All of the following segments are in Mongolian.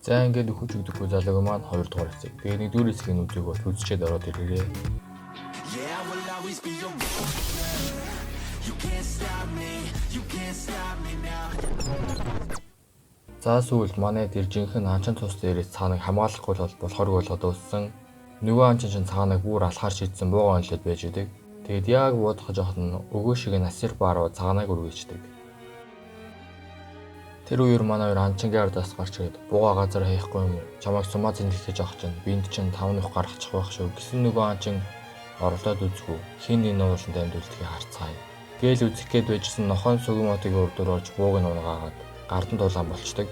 За ингээд өхөж өгдөггүй залууг маань 2 дугаар хэсэг. Тэгээ 1-р хэсгийн үзэг бол үзчихэд ороод ирээрээ. За сүүлд манай тэр жинхэнэ анчин цус дээрээс цааныг хамгаалахгүй болохооргүй болоод өссөн. Нөгөө анчин чинь цааныг бүр алхаар шийдсэн буугаан онлоод байж идэг. Тэгэд яг буудах жоохот нь өгөө шиг насир бааруу цааныг үргэлждэг. Тэр үеэр манай хоёр анчингийн ардаас гарч ирээд буугаа газар хаяхгүй юм уу? Чамайг сумаа зиндэглэж авах чинь биэнд чинь 5 нөх гаргачих байх шүү гэсэн нөгөө анчин орлоод үзгүй. Хин энэ ууланд амьдуулдгийг харцгаая. Гээл үзэх гээд байжсэн нохойн сүгэм отыг урдуур орж бууг нь унгаагаад гардан дулаан болчдөг.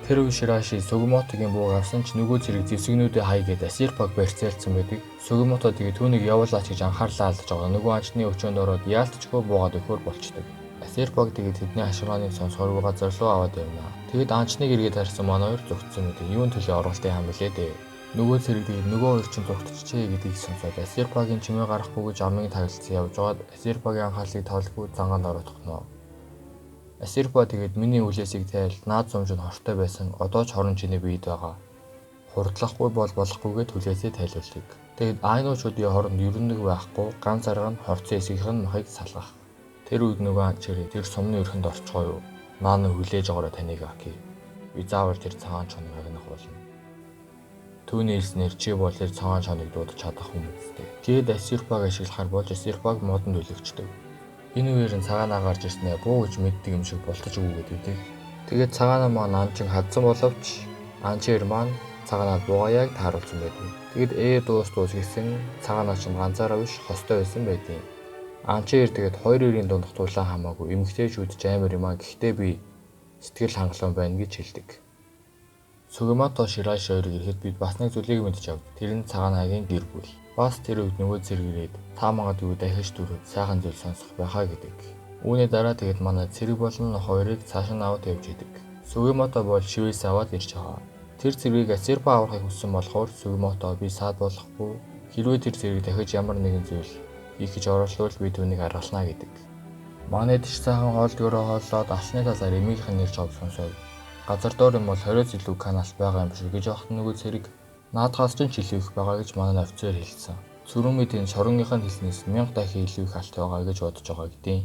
Тэр үе Шираши Сүгүмотогийн бууг авсан ч нөгөө зэрэг зэвсэгнүүдээ хаягээд Асирпаг барьцаалсан байдаг. Сүгүмото тэгээ түүнийг явуулаач гэж анхаарлаа алдаж байгаа нөгөө анчны өчөөнд ороод яалтчгүй буугаад өгөхөр болчдөг. Асирпаг тэгээ тэдний хашгиргааны сонсгоргүй газар руу аваад явна. Тэгэд анчныг эргээд харсан манай хоёр зүгтсэн мэт юун төлөө оролтын хам билээ дээ. Нөгөө зэрэг тэгээ нөгөө хоёр чинь зүгтчихээ гэдгийг сонсоод Асирпагийн чимээ гарахгүй гэж амын таглалцсан явж байгаад Асирпагийн анхаарлыг тавлгүй зангаанд ороодохно. Асирпа тэгээд миний үлээсийг тайл наад зумж нь хортой байсан одоо ч хорон чиний биед байгаа. Хурдлахгүй болохгүйгээд хүлээсээ тайлуулдаг. Тэгэд айнуучуудын хооронд ерөнөг байхгүй ганц арга нь хорцсон эсгийнхэн махыг салгах. Тэр үед нөгөө анчирээ тэр сумны өрхөнд орчгоо юу. Наана хүлээж огороо таныг аки. Би заавал тэр цагаан чоныг агнах болно. Түүний хэлснээр чи бол тэр цагаан чоныг дуудаж чадах хүмүүстэй. Гээд Асирпаг ашиглахаар болж Асирпаг модонд үлэгчдэг. Энэ үеэр нь цагаанаа гарч ирснээр буу гэж мэддэг юм шиг болтож өгөөд үүдэг. Тэгээд цагаанаа маань анчин хадсан боловч анчир маань цагаанаа буугаа яг тааруулсан байдаг. Тэгэд дуус гэсэн цагаанаа чинь ганцаараа биш хостой байсан байдیں۔ Анчир тэгээд хоёр өрийн дундх тулаан хамаагүй эмгтээчүүд ч амар юм аа гэхдээ би сэтгэл хангалуун байна гэж хэлдэг. Сүгүмото Шираши хоёрыг ирэхэд бид бас нэг зүйлийг мэдчих авд. Тэр нь цагаанагийн гэр бүл. Бас тэр үед нөгөө зэрэгрээд та магадгүй дахиж дөрөв сайхан зүйл сонсох байхаа гэдэг. Үүний дараа тэгээд манай цэрэг болон хоёрыг цааш нь аваад явж идэг. Сүгүмото бол шивээс аваад ирж байгаа. Тэр цэргийг Асирпа аврахыг хүссэн болохоор Сүгүмото би саад болохгүй. Хэрвээ тэр цэрэг дахиж ямар нэгэн зүйл хийх гэж оролцвол би түүнийг аргалнаа гэдэг. Манай дэш сайхан хоолдгороо хооллоод алсны талаар эмийнхээ нэр жав сонсоод газар доор юм бол 20-с илүү канал байгаа юм шиг гэж ахт нөгөө цэрэг наадхаас ч илүү их байгаа гэж манай офицер хэлсэн. Цүрүмийн шоронгийнх нь хэлснээс 1000 дахин илүү их алт байгаа гэж бодож байгаа гэдэг.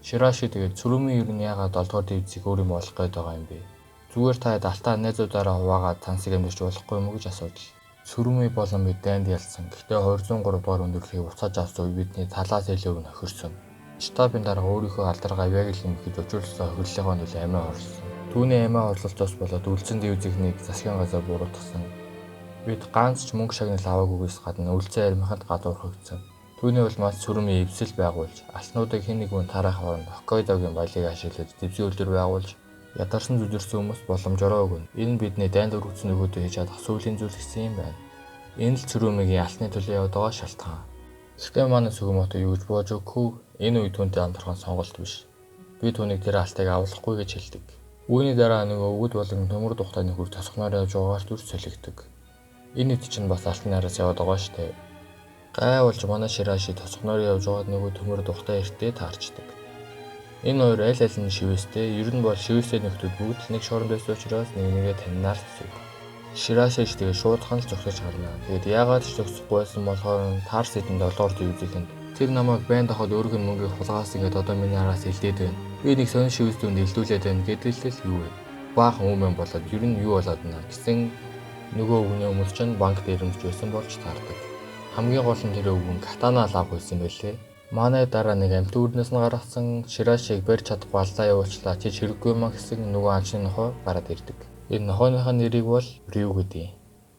Шираши тэгээд цүрүмийн ер нь яагаад 7 дугаар дивизийг өөр юм болох гээд байгаа юм бэ? Зүгээр та алтаа найзуудаараа хуваагаад цансыг амьдч болохгүй юм уу гэж асуудал. Цүрүмийн болон бид дайнд ялсан. Гэхдээ 203 дугаар өндөрлөхийг буцааж авсан үе бидний талаас илүү нөхөрсөн. Штабын дараа өөрийнхөө алдаргаа авяг л нэмэхэд учруулсан хөвлөлийнхөө нөл амиа орсон. Түүний амиа орлолцоос болоод үлдсэн дивизийг засгийн газар буруутгасан. Бид ганц ч мөнгө шагнал аваагүйгээс гадна үлдсэн армиханд гадуурхагдсан. Түүний улмаас Цүрүмийн эвсэл байгуулж, алснуудыг хэн нэгэн тарах хооронд Хоккайдогийн баялыг ашиглаж дэвсгэн үйлдвэр байгуулж, ядарсан зүдэрсэн хүмүүс боломжоор өгнө. Энэ бидний дайнд өргөцсөн нөгөөдөө хийж чадах сүүлийн зүйл гэсэн юм байна. Энэ л Цүрүмийн алсны төлөө яваад байгаа шалтгаан. Гэхдээ манай Сүгүмото юу гэж боож өгөхгүй, энэ үе түүнтэй амтархан сонголт биш. Би түүнийг тэр алтыг авлахгүй гэж хэлдэг. Үүний дараа нөгөө өвгд болон төмөр тухтайны хүр тосгоноор явж байгаагаар дүр солигддог. Энэ хэд чинь бас алтны араас яваад байгаа штэ. Гай болж манай Шираши тосгоноор явж байгаад нөгөө төмөр тухтай эртээ таарчдаг. Энэ хоёр аль аль нь шивэстэй, ер нь бол шивэстэй нөхдүүд бүгд л нэг шоронд байсан учраас нэгээ таньнаар зүг. Шираши ч тэгээ шуудхан л зогсож гарна. Тэгэд яагаад ч зогсохгүй байсан болохоор таарс эдэн 7 дугаар дивизийнхэнд тэр намайг байн доход өөрийнх нь мөнгөийг хулгаас ингээд одоо миний араас илдээд байна. Би нэг сонир шивэс дүнд илдүүлээд байна гэдэлтэл юу вэ? Баахан өмнө болоод ер нь юу болоод байна гэсэн нөгөө өвгний хүмүүс чинь банк дээр өмсч байсан болж таардаг. Хамгийн гол нь тэр өвгөн катана лав байсан байлээ. Манай дараа нэг амт үрнээс нь гаргасан Ширашиг барьж чадахгүй алдаа явуулчлаа чи хэрэггүй маа гэсэн нөгөө анчны нохой гараад ирдэг. Энэ нохойныхаа нэрийг бол Рю гэдэг.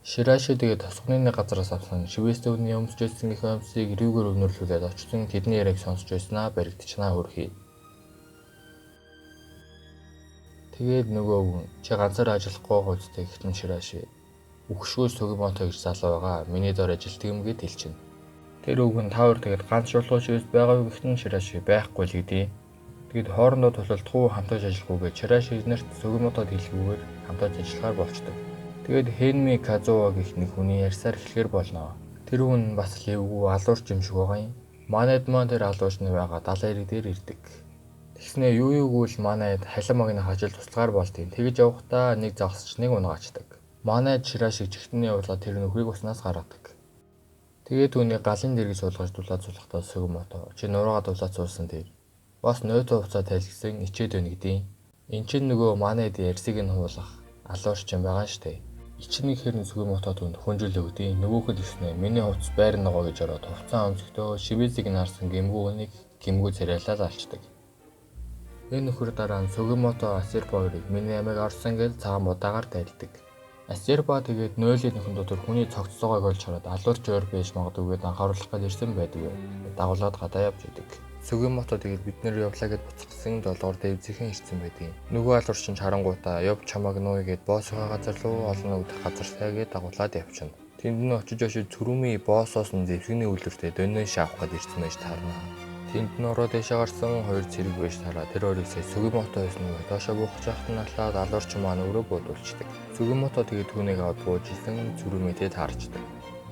Шираши тэгээд тосгоны газараас авсан шивэс өвгний өмсч байсан их өмсийг Рюгээр өнөрлүүлээд очсон тэдний яриаг сонсч байснаа баригдчихнаа хөрхий. Тэгээд нөгөө өвгөн чи ганцаар ажиллахгүй гоцтой ихтэн Шираши. Үхшгүй Сүгүмото гэж залуу байгаа. Миний доор ажилтдаг юм гээд хэлчихнэ. Тэр өвгөн тавар тэгээд ганц шулуу шивэс байгаа ихтэн Шираши байхгүй л гэдэг. Тэгэд хоорондоо тулалдахгүй хамтаж ажиллахгүйгээ Шираши нарт Сүгүмотод хэлэхгүйгээр хамтаж ажиллахаар болчдөг. Тэгээд Хэнми Казуо гэх нэг хүний ярьсаар хэлэхэр болно. Тэр хүн бас левгүй алуурч юм шиг байгаа юм. Манайд маань тэр алуурчны байгаа далайн ирэг дээр ирдэг. Тэгснээ юугүйл манайд халин магны хажил туслагаар болдгийг. Тэгж явахдаа нэг загсч нэг унагаачдаг. Манайд Ширашиг жигтний явуулаад тэр нөхрийг уснаас гаргадаг. Тэгээд түүний галын дэргis суулгаж дулаад суулгахдаа Сүгүмото чи нураагаа дулаад суулсан дээр бас нойтоо хуцаа тайлгсан ичээд байна гэдیں۔ Энд чинь нөгөө манайд ярсыг нь хуулах алуурч юм байгаа штэ. Ичний хэрэн Сүгүмото түнд хүнжил өгдیں۔ Нөгөөхөд ирснэ миний хувцс байр нөгөө гэж ороод хувцаа өнцгтөө шивэзийг нь харсан гэмгүүнийг гэмгүү царайлаад алчдаг. Энэ нөхөр дараа нь Сүгүмото Асирбаорыг миний амийг орсон гэж цагаан будаагаар дайлдаг. Асирба тэгээд нойлын нөхөн дотор хүний цогцсоогойг олж хараад алуурч өөр байж магадгүй гэдээ анхааруулах гэж ирсэн байдаг. Дагуулад гадаа явж идэг. Сүгүмото тэгээд бид нэр явлаа гэд буцсан долоор дэвзэхэн ирсэн байдаг. Нөгөө алуурч нь харангуйтаа яв чамаг нууя гэд боссоо газар руу олон өдөр газар сайгээд дагуулад явчихна. Тэнд нь очиж очиж Цүрүми боссоос нь зэвсэгний үлрэлтэй дөнөө шавах гэж ирсэн байж таарна. Тэнд нь ороод дэшээ гарсан хоёр цэрэг байж тараа тэр хоёрыг сая Сүгүмото байсан нь доошоо буухаж явахт нь алаад алуурч маань өөрөө буудуулчихдаг. Сүгүмото тэгээд түүнийг аваад бууж исэн Цүрүмитэй таарчдаг.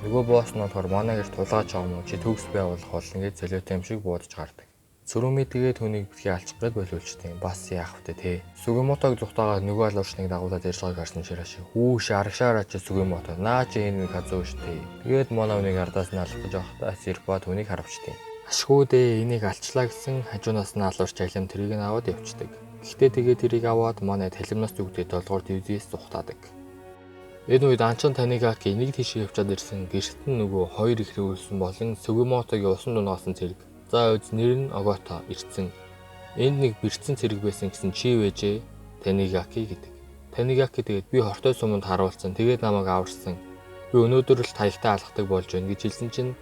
Нөгөө босс нь болохоор манай гэр тулгааж байгаа юм уу чи төгс байгуулах болно гэж золиотой юм шиг буудаж гардаг. Цүрүми тэгээд түүнийг битгий алчих гээд болиулчдаг. Бас яах вэ те. Сүгүмотог зүхтаагаад нөгөө алуурчныг дагуулад ирж байгааг харсан Шираши. Хүүш арагшаараа чи Сүгүмото наа чи энэ хазуу штэ. Тэгээд манай үнийг ардаас нь алах гэж явахдаа Асирба түүнийг харавчдаг. Ашгүй дээ энийг алчлаа гэсэн хажуунаас нь алуурч алим тэрийг нь аваад явчихдаг. Гэхдээ тэгээд тэрийг аваад манай талимнаас зүгтээ долгоор дивзээс зүхтаадаг. Энэ үед Анчин Танигаки нэг тийшээ явчаад ирсэн гэрт нь нөгөө хоёр их хөрүүлсэн болон Сүгүмотогийн усан дунаасан цэрэг. За үз нэр нь Огото ирсэн. Энд нэг бэрцэн цэрэг байсан гэсэн чи вэжээ Танигаки гэдэг. Танигаки тэгээд би хортой суманд харуулсан. Тэгээд намайг аварсан. Би өнөөдөр л таягтаа алхдаг болж байна гэж хэлсэн чинь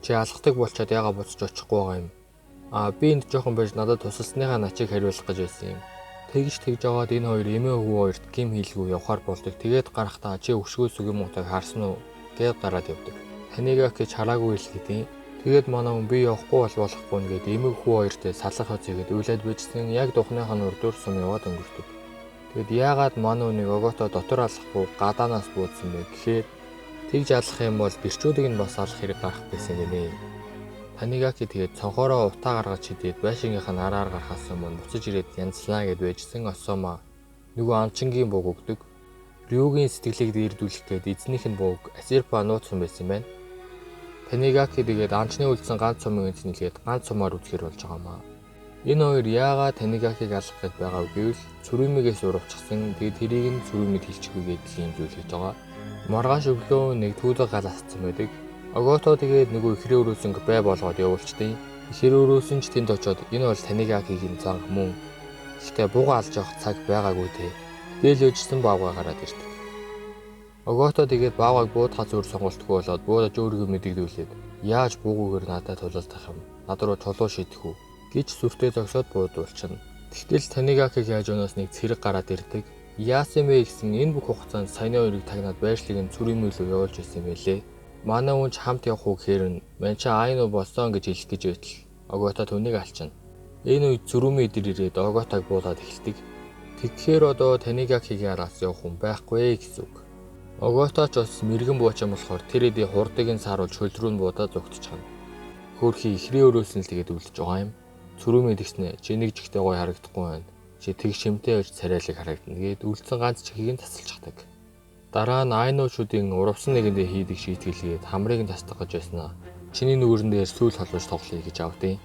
чи алхдаг болчоод яага буцаж очихгүй байгаа юм. Би энд жоохон байж надад тусалсныхаа начиг хариулах гэж байсан юм. Тэгж жагаад энэ хоёр эмээ өвгөө хоёрт гим хийлгүй явахаар болдог. Тэгээд гарахтаа чи өшгөө Сүгүмотог харсан уу гэд гараад явдаг. Танигаки чараагүй л гэдэг. Тэгээд манай хүн би явахгүй болохгүй нэгэд эмээ хүү хоёртой салах хоцгээд үйлээд бичсэн яг духныхаа нүрдүр сум яваад өнгөрдөг. Тэгэд яагаад манай хүнийг Огото дотор алахгүй гадаанаас буудсан бэ гэхээр тэгж алах юм бол бэрчүүдийг нь бас алах хэрэг гарах байсан гинэ. Танигаки тэгээд цонхоороо утаа гаргаж хидээд байшингийнх нь араар гарахаас өмнө буцаж ирээд янзлаа гэд байжсэн Осома нөгөө Анчингийн бууг өгдөг. Рюгийн сэтгэлийг дээрдүүлэх гээд эзнийх нь бууг Асирба нууцсан байсан юм байна. Танигаки тэгээд Анчны үлдсэн ганц сумыг эзнэлгээд ганц сумаар үзэхэр болж байгаамаа. Энэ хоёр яагаад Танигакиг алах гээд байгаа вэ гэвэл Цүрүмигээс урвчихсан. Тэгээд тэрийг нь Цүрүмид хэлчихгүй гэдгийг юм зүйл хийж байгаа. Маргааш өглөө нэг түүдэг гал асцсан байдаг. Огото тэгээд нөгөө ихрээ өрөөсөнг бай болгоод явуулчдیں۔ Ихрээ өрөөсөн ч тэнд очоод энэ бол Танигакигийн зан мөн. Гэхдээ бууга алж явах цаг байгаагүй те. Дээл өжсөн баавга гараад ирдэг. Огото тэгээд баавгаг буудхаа зөөр сонголтгүй болоод буудаж өөрийгөө мэдэгдүүлээд яаж буугуугаар надад тулалдах юм. Над руу чулуу шийдэх үү гэж сүртэй зогсоод буудуулчихна. Тэгтэл Танигакигийн хажуунаас нэг цэрэг гараад ирдэг. Яасан бэ гэсэн энэ бүх хугацаанд саяны хоёрыг тагнаад байршлыг нь Цүрүми рүү явуулж ирсэн байлээ. Манай хүн ч хамт явах уу гэхээр мань чи Айно болсон гэж хэлэх гэж байтал Огото түүнийг алчна. Энэ үед Цүрүми идэр ирээд Оготог буулаад эхэлдэг. Тэгэхээр одоо Танигакигийн араас явах хүн байхгүй гэсэн үг. Огото ч бас мэрэгэн бууч юм болохоор тэр эдийн хурдыг нь сааруулж хөл рүү нь буудаад зогтчихно. Хөөрхий ихрээ өрөөсөн л тэгээд үлдэж байгаа юм. Цүрүми дэгснэ чи нэг жигтэй гой харагдахгүй байна. Чи тэг шимтэй байж царайлаг харагдана гээд үлдсэн ганц чихийг нь тасалчихдаг. Дараа нь Айночуудын урвсан нэгэндээ хийдэг шийтгэлгээд хамрыг нь тасдах гэж байснаа. Чиний нүгэрэн дээр сүүл холбож тоглоё гэж авдیں۔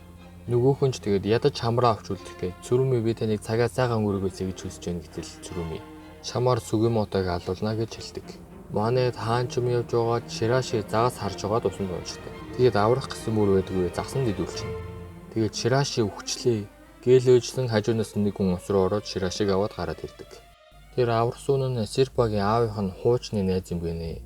Нөгөөхөн ч тэгээд ядаж хамраа авч үлдэх гээд Цүрүми би таныг цагаа сайхан өнгөрөөгөөсэй гэж хүсэж байна гэтэл Цүрүми чамаар Сүгүмотог алуулна гэж хэлдэг. Манайд хаан ч юм явж байгаа Шираши загас харж байгаа тусан дуучдаг. Тэгээд аврах гэсэн мөр байдгүй загсан дэдүүлчихнэ. Тэгээд Шираши өвчлээ. Гэлөөжлөн хажуунаас нэг хүн ус руу ороод Ширашиг аваад гараад ирдэг. Тэр аврахсуун нь Асирбагийн аавынх нь хуучны найз юм гинэ.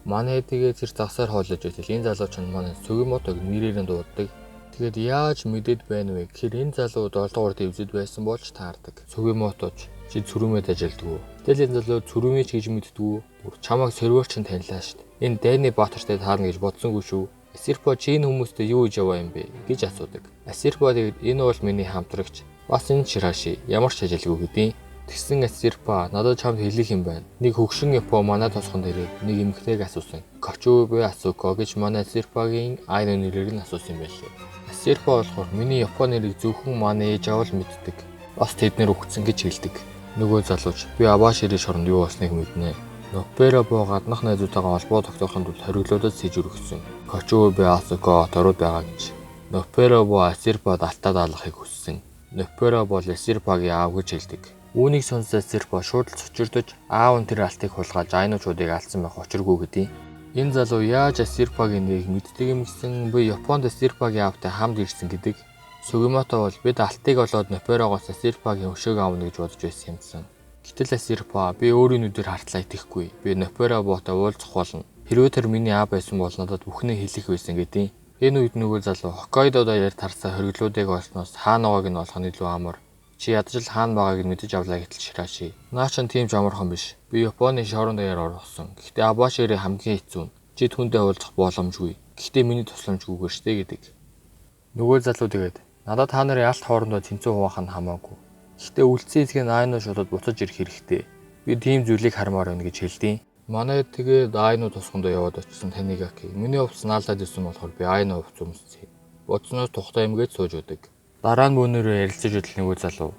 Манай тэгээд тэр загсаар хоолож байтал энэ залууч нь манай Сүгүмотог нэрээр нь дууддаг. Тэгээд яаж мэдээд байна вэ гэхээр энэ залуу 7 дугаар дэвзэд байсан болж таардаг. Сүгүмотож чи Цүрүмэд ажилддаг. Тэгэл энэ залуу Цүрүмэж гэж мэддэггүй. Бүр чамайг серверч нь танилаа шүү дээ. Энэ Дайны Баатартай таарна гэж бодсонгүй шүү. Асирба чи энэ хүмүүстэй юу хийж яваа юм бэ гэж асуудаг. Асирба тэгээд энэ бол миний хамтрагч. Бас энэ Шираши ямар ч ажилгүй гэдیں۔ Тэгсэн Сирпа надад чамд хэлэх юм байна. Нэг хөгшин Япон манай тосгонд ирээд нэг эмэгтэйг асуусан. Кочубе Асуко гэж манай Сирпагийн айны нэрийг нь асуусан юм байлээ. Сирпа болохоор миний Япон нэрийг зөвхөн манай ээж авал мэддэг. Бас тэднэр үхсэн гэж хэлдэг. Нөгөө залууч би Абашири шоронд юу болсныг мэднэ. Нопперабо гаднах найзуудтайгаа холбоо тогтоохын тулд хориглолоод сэжүргсэн. Кочубе Асуко ороод байгаа гэж. Нопперабо Сирпад алтаад алахыг хүссэн. Нопперабо Сирпагийн аав гэж хэлдэг. Үүнийг сонсоод Сирпа шууд л цочирдож аав нь тэр алтыг хулгайлж айнуучуудыг алдсан байх учиргүй гэдэг. Энэ залуу яаж Сирпагийн нэрийг мэддэг юм гэсэн буй Японд Сирпагийн аавтай хамт ирсэн гэдэг. Сугимото бол бид алтыг олоод Нопперогоос Сирпагийн өшөөг аавна гэж бодож байсан юмсан. Гэтэл Сирпа би өөрийн нүдээр хартлаа итгэхгүй. Би Ноппероготой уулзах болно. Хэрвээ тэр миний аав байсан бол надад бүхнээ хэлэх байсан гэдэг. Энэ үед нөгөө залуу Хоккайдодо ярь тарсаа хориглоодыг олсноос хаанаагааг нь олох нь илүү амар. Чи ядаж л хаана байгааг нь мэдэж авлаа гэтэл Шираши. Наа чин тийм ч амархан биш. Би Японы шоронд даяар орсон. Гэхдээ Абашири хамгийн хэцүү. Чи түүндээ уулзах боломжгүй. Гэхдээ миний тусламжгүйгээр штэ гэдэг. Нөгөө залуу тэгээд надад та нарын алт хоорондоо тэнцүү хуваах нь хамаагүй. Гэхдээ үлдсэн эзгийн айнуу шуудад буцаж ирэх хэрэгтэй. Би тийм зүйлийг хармаар байна гэж хэлдэг. Манай тэгээд айнуу тусгондоо яваад очсон Танигаки. Миний хувцас наалдаад ирсэн болохоор би айнуу хувцас өмссөн. Бодсноос тухтай юм гэж сууж удаг. Дараа нь мөнөөрөө ярилцаж идэл нөгөө залуу.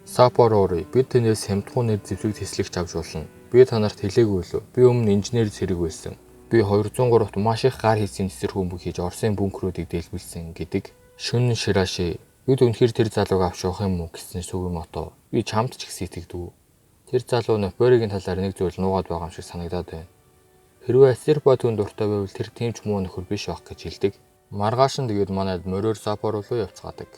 Саппороори бид тэнээс хямдхан нэр зэвсэг тэслэгч авч болно. Би танарт хэлээгүй лөө. Би өмнө инженер зэрэг байсан. Би 203-т маш их гар хийсийн цэцэр хүмүүх хийж Оросын бункеруудыг дэлбэлсэн гэдэг. Шүн Шираши бид үнэхээр тэр залууг авч явах юм уу гэсэн Сугимото. Би чамд ч их сэтгэдэггүй. Тэр залуу Нопперигийн талаар нэг зүйл нуугаад байгаа юм шиг санагдаад байна. Хэрвээ Сирпа түн дуртай байвал тэр тийм ч муу нөхөр биш байх гэж хэлдэг. Маргааш нь тэгээд манайд мороор Саппоро руу явцгаадаг.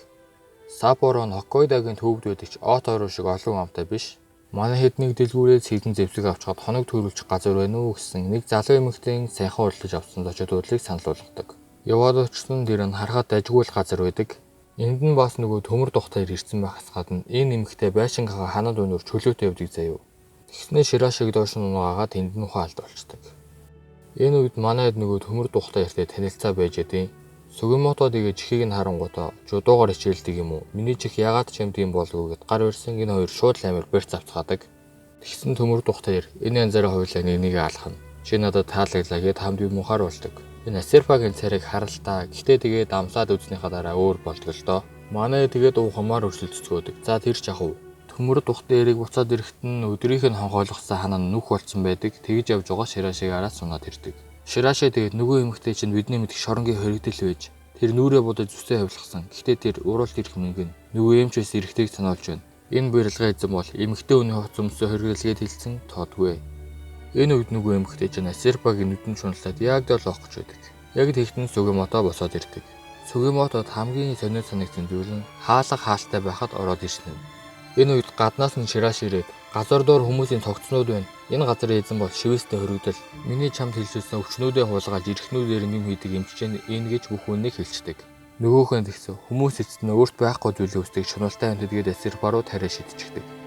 Саппоро нь Хоккайдогийн төвд байдаг ч Оторо шиг олон амтай биш. Манай хэднийг дэлгүүрээд сэлэн зэвсэг авчгаад хоног төрүүлчих газар байна уу гэсэн нэг залуу эмэгтэйн сайхан урилж авсан зочдуудлыг санал болгодог. Яваад очсон тэр нь харахад дажгүй л газар байдаг. Энд нь бас нөгөө төмөр тухтаар ирсэн байх асгаад нь энэ эмэгтэй байшингаа ханад өнөр чөлөөтэй явдаг заяа. Тэгснээ Ширашиг доош нь угаагаад тэнд нь ухаалд болчдөг. Энэ үед манайд нөгөө төмөр тухтаа яртээ танилцаа байж идэв. Сугимото тэгээ чихийг нь харангуудаа жудуугаар хичээлдэг юм уу? Миний чих ягаад ч юм тийм болов гэд гар өрсөн энэ хоёр шууд л амир барьц авцгаадаг. Тэгсэн төмөр тухтаар энэ янзаараа хойлоо нэгийг алхана. Чи надад таалаглаа гэд хамт юм ухаар болдог. Энэ Сирпагийн царайг харалтаа. Гэхдээ тэгээд амсаад үзнийхаа дараа өөр болдог л доо. Манай тэгээд ухамаар өрсөлдөцгөөдөг. За тэр ч яхав. Төмөр тухтаа эрийг буцаад ирэхэд нь өдрийнх нь хонхойлгосон ханаа нүх болцсон байдаг. Тэгж явж байгаа Ширашиг араас сунаад ирдэг. Шираши тэгээд нөгөө эмэгтэй чинь бидний мэдих шоронгийн хоригдэл байж тэр нүрээ бодож зүсээ хавлахсан. Гэхдээ тэр уралт ирэх мөнгө нь нөгөө эмчээс эрэхтэйг сануулж байна. Энэ барилгын эзэн бол эмэгтэй хүний хувцас өмсөө хоригдлгээд хэлсэн тоодгүй. Энэ үед нөгөө эмэгтэй чинь Сирпагийн нүдэн шуналаад яг л олох гэж байдаг. Яг тэгтэн Сугимото босоод ирдэг. Сугимотод хамгийн сонир санагдсан зүйл нь хаалга хаалтай байхад ороод ирсэн юм. Энэ үед гаднаас нь Шираши ирээд газар доор хүмүүсийн цогцнууд байна. Энэ газрын эзэн бол шивэстэй хоригдол. Миний чамд хэлжүүлсэн өвчнүүдээ хуулгаж ирэхнүүдээр юм хийдэг эмчж энэ гэж бүх хүнийг хэлцдэг. Нөгөөхөн тэгсэн хүмүүс эцэст нь өөрт байхгүй зүйлээ үсдэг шуналтай амьтдгээд Сирпа руу тариа шидчихдэг.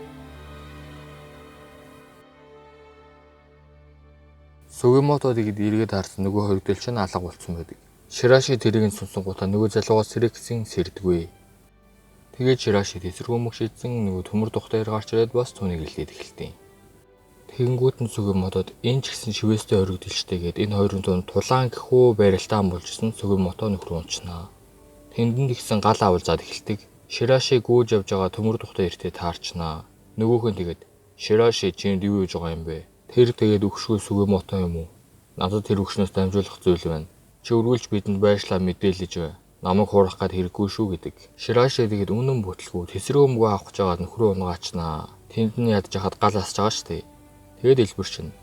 Сугимото тэгээд эргээд харсан нөгөө хоригдол чинь алга болцсон байдаг. Шираши тэрийг нь сонсонгуудаа нөгөө залуугаас сэрэгсэн сэрдэггүй. Тэгээд Шираши тэсэрхүүмөх шийдсэн нөгөө төмөр тухтаар гарч ирээд бас түүнийг илгээд эхэлтий. Тэгэнгүүт нь Сугимотод энэ ч гэсэн шивэстэй хоригдолчтэй гээд энэ хоёрын дунд тулаан гэхүү барилтаан болжсэн Сугимото нөхөр унчнаа. Тэнд гисэн гал авалзаад эхэлдэг. Шираши гүйж явж байгаа төмөр тухтаа иртээ таарчнаа. Нөгөөх нь тэгээд Шираши чинд юу хийж байгаа юм бэ? Тэр тэгээд өгшгүй Сугимото юм уу? Надад тэр өгшнөөс дамжуулах зүйл байна. Чи өргүүлж бидэнд байшлаа мэдээлж байна. Намайг хуурах гээд хэрэггүй шүү гэдэг. Шираши тэгээд үнэн бүтлгүй тэсрүүмгүй авах гэж байгаа нөхрөө унгаачнаа. Тэнд нь ядж хахад гал асж байгаа штэ. Тэгээд дэлбэрчин.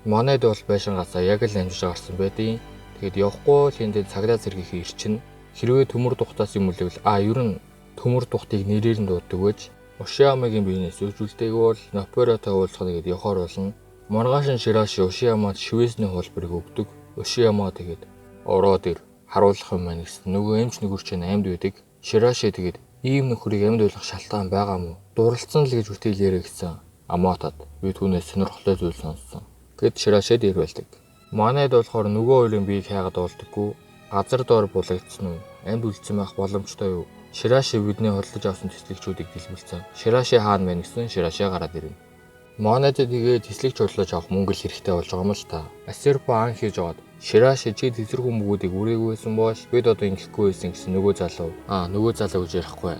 Манайд бол байшингаасаа яг л амжиж гарсан байдیں۔ Тэгээд явахгүй л энд цагдаа зэргийн ирчин. Хэрвээ төмөр тухтаас юм үлэвэл ер нь төмөр тухтыг нэрээр нь дууддаг гэж Ушиямагийн биенээс үзүүлдэг бол Нопперотой уулзахад гээд явахаар болно. Маргааш нь Шираши Ушиямад шивэсний хуулбарыг өгдөг. Ушияма тэгээд ороод ир харуулах юм байна гэсэн нөгөө эмч нөхөр чинь амьд байдаг. Шираши тэгээд ийм нөхрийг амьд болох шалтгаан байгаа мó? Дурлцсан л гэж үтээлээрээ гэсэн. Амаатад би түүнээс сонирхолтой зүйл сонссон. Гэт Ширашид ирвэлдэг. Манайд болохоор нөгөө хоёрын биеийг хайгаад болдоггүй. Газар доор булагдсан уу? Амьд үлдсэн байх боломжтой юу? Шираши бидний хөдөлж авсан тэслэгчүүдийг дэлбэлцэн. Шираши хаана байна гэсэн Шираши гараад ирнэ. Монад тэгээ тэслэгч хөдлөж авах мөнгө л хэрэгтэй болж байгаа юм л та. Асерпо ан хийж аваад Шираши чи тэсэрхүү мөнгүүдийг үргээгүйсэн бол бид одоо ингэхгүй байсан гэсэн нөгөө залуу гэж ярихгүй.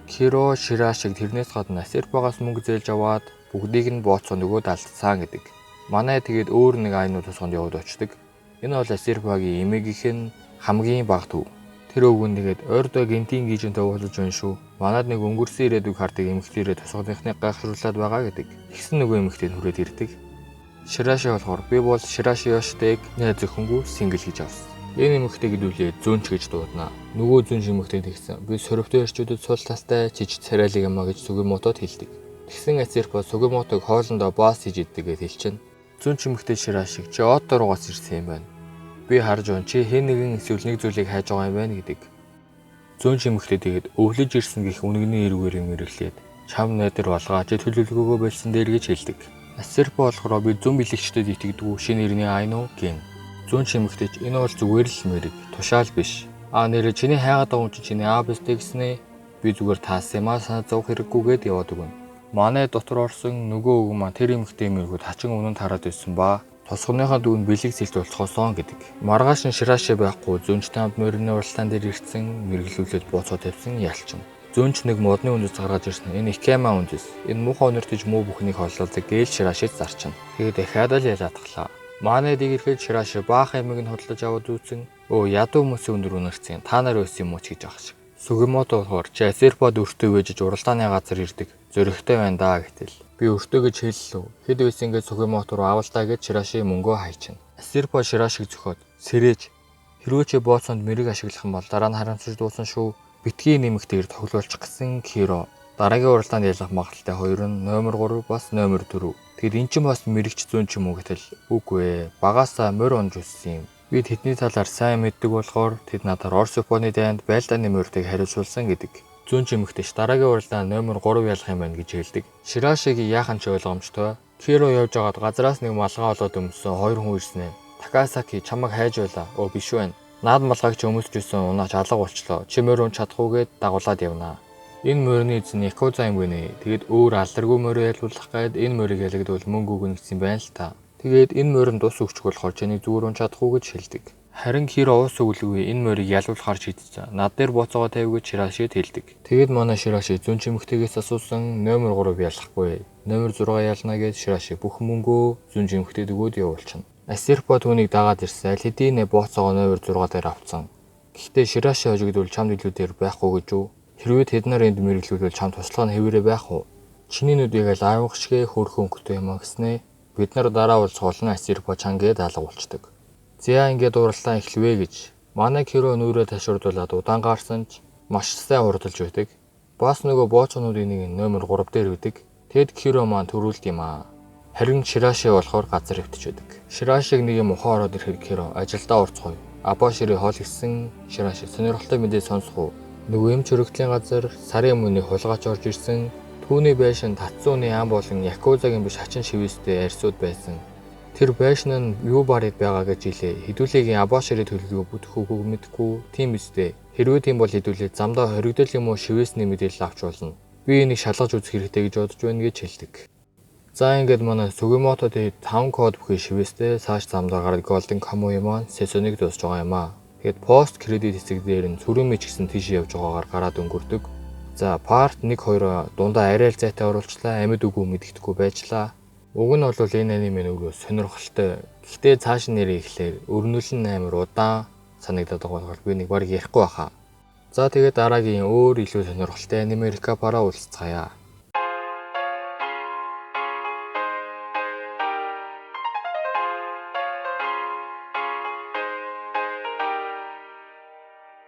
Киро Ширашиг тэрнээс гадна Асерпогоос мөнгө зээлж аваад бүгдийг нь бооцоо нөгөө далдсан гэдэг. Манай тэгээд өөр нэг айнууд тусганд яваад очдөг. Энэ бол Асерпогийн эмээгийнх нь хамгийн бага төв. Тэр өвгөн тэгээд ойрдоо гинтийн гижинтэй уулзж байна шүү. Манад нэг өнгөрсөн ирээдүйг хардаг эмэгтэйрээ тусгадынхны гайхшруулад байгаа гэдэг. Тэгсэн нөгөө эмэгтэй хүрээд ирдэг. Шираши болохоор би бол Шираши Йошитыг найз зөвхөнгүү сингл гэж авсан. Энэ эмэгтэй гэдүүлээ зүүнч гэж дуудана. Нөгөө зүүнч эмэгтэй тэгсэн. Би сөрөвтэй эрчүүдэд сул тастай чиж царайлаг юмаа гэж Сугимотод хэлдэг. Тэгсэн Асерпо Сугимотог хоолндоо баас хийж иддэг гэж хэлчихнэ. Зүүнч эмэгтэй Ширашиг чи Отто руугаас ирсэн юм байна. Би харж байна чи хэн нэгэн эсвэл нэг зүйлийг хайж байгаа юм байна гэдэг. Зүүнч эмэгтэй тэгээд өвлөж ирсэн гэх үнэгний эргээр юм ирэглээд чам найдар болгоо чи төлөвлөгөөгөө болсон дээр гэж хэлдэг. Асерпо болохоор би зүүн бэлэгчдэд итгэдэг шинэ нэрний айнуу гин. Зүүнч эмэгтэй ч энэ бол зүгээр л мэрэг тушаал биш. Нэрээ чиний хайгаад байгаа юм чи чиний аабстэй гэснэ. Би зүгээр таасан юмаа санаа зовх хэрэггүйгээд яваад өгнө. Манай дотор орсон нөгөө өвгөн маань тэр эмэгтэй мэрэгүүд хачин өмнөд хараад байсан ба тусгыныхаа дүүн бэлэг зэлт болцохоосоо гэдэг. Маргааш нь Шираши байхгүй зүүнчтэй хамт морины уралдаан дээр ирсэн мэргэлүүлээд бууцаа тавьсан ялчин. Зүүнч нэг модны үндэс гаргаж ирсэн. Энэ Икема үндэс. Энэ муухай өнөртөж муу бүхнийг холлуулдаг гээл Ширашид зарчна. Тэгээд дахиад л ялаадглаа. Манай дийгэрэхэд Шираши баах ямиг нь хөдлөж аваад үүсэн. Ядуу хүмүүсийн өндөр үнэрсэн. Та нар байсан юм уу ч гэж ах шиг. Сугимото болохоор чи Асерпод өртөө вэжж уралдааны газар ирдэг. Зөрөгтэй байна даа гэтэл. Би өртөө гэж хэллээ. Хэд байсан гэж Сугимото руу авалтаа гэж Шираши мөнгөө хайчна. Асерпо Ширашиг зөхиод сэрэж хэрвээ чи бооцоонд мэрэг ашиглах юм бол дараа нь харамсаж дуусан шүү. Битгий нэмэгтэйгээр тоглуулчих гэсэн Киро. Дараагийн уралдаанд ялах магадaltaй 2 нь номер 3 бас номер 4. Тэгэд эн чинь бас мэрэгч зүүн ч юм уу гэтэл үгүй ээ. Багаасаа морь унж үссэн юм. Би тэдний талаар сайн мэддэг болохоор тэд надаар Орос Японы дайнд байлдааны морьтыг хариуцуулсан гэдэг. Зүүн чимэгтэйч дараагийн уралдаанд номер 3 ялах юм байна гэж хэлдэг. Ширашигийн яахан ч ойлгомжтой. Киро явж байгаад газраас нэг малгай олоод өмссөн 2 хүн ирсэн ээ. Такасаки чамайг хайж байлаа. Биш байна. Наад малгайг ч өмсөж исэн унаач алга болчлоо. Чи морь унж чадахгүйгээд дагуулад явнаа. Энэ морины эзэн Якуза юм гинэ. Тэгэд өөр алдаргүй морь ялуулах гээд энэ морийг ялагдвал мөнгө өгнө гэсэн байна л та. Тэгээд энэ морин тус өгчих болохоор чиний зүгээр унж чадахгүй гэж хэлдэг. Харин Киро уус өглөгүй энэ морийг ялуулахар шийдсэн. Над дээр боцоогоо тавь гэж Ширашид хэлдэг. Тэгэд манай Шираши зүүн чимэгтэйгээс асуусан номер 3 ялахгүй. Номер 6 ялна гэж Шираши бүх мөнгөө зүүн чимэгтэйд өгөөд явуулчихна. Асерпо түүнийг дагаад ирсэн. Аль хэдийн боцоогоо номер 6 дээр авцсан. Гэхдээ Шираши хожигдвол чамд илүү дээр байхгүй гэж үү? Хэрвээ тэд нар энд мэрэглүүлвэл чам туслах нь хэвээрээ байх уу? Чиний нүдийг л аавах шигэ хөөрхөн өнгөтэй юм гэснэ. Бид нар дараа уулзах олон Асерпо чангээд алга болчдөг. Зя ингээд уралдаан эхлэвэ гэж манай Киро нүрээ ташурдуулаад удаан гарсан ч маш сайн урдалж байдаг. Бас нөгөө бооцоонуудын нэг нь номер 3 дээр байдаг. Тэгэд Киро маань төрүүлд юм аа. Харин Шираши болохоор газар өвтөж байдаг. Ширашиг нэг юм ухаан ороод ирэхэд Киро ажилдаа орцгоё. Абошири хоол гисэн Шираши сонирхолтой мэдээ сонсох уу? Нөгөө юм чөрөгтлийн газар сарын өмнө хулгайч орж ирсэн. Түүний байшин Татсууны ам болон Якузагийн биш хачин шивэстэй арьсууд байсан. Тэр байшин нь юу барыг байгаа гэж хэлээ. Хэдүүлээгийн Абошири төлөвлөгөө бүтэх үгүйг мэдгүй. Тийм үстэй. Хэрвээ тийм бол хэдүүлээ замдаа хоригдол юм уу шивэсний мэдээлэл авч болно. Би энийг шалгаж үзэх хэрэгтэй гэж бодож байна гэж хэлдэг. За ингээд манай Сугимото дээр 5 код бүхий шивэстэй цааш замдаа гараад Golden Kamuy маань сезоныг дуусж байгаа юм аа. Тэгэд пост кредит хэсэг дээр нь сүрэн мэж гисэн тийш явж байгаагаар гараад өнгөрдөг. За part 1-2 дундаа арай л зайтай оруулчлаа. Амьд үгүй мэддэхгүй байжлаа. Уг нь бол энэ аниме нөгөө сонирхолтой. Гэхдээ цааш нэрээ ихлээр өрнөл нь амар удаан санагдаад байгаа болохоор би нэг баг ярихгүй байхаа. За тэгээд дараагийн өөр илүү сонирхолтой аниме рекапараа уулзцаая.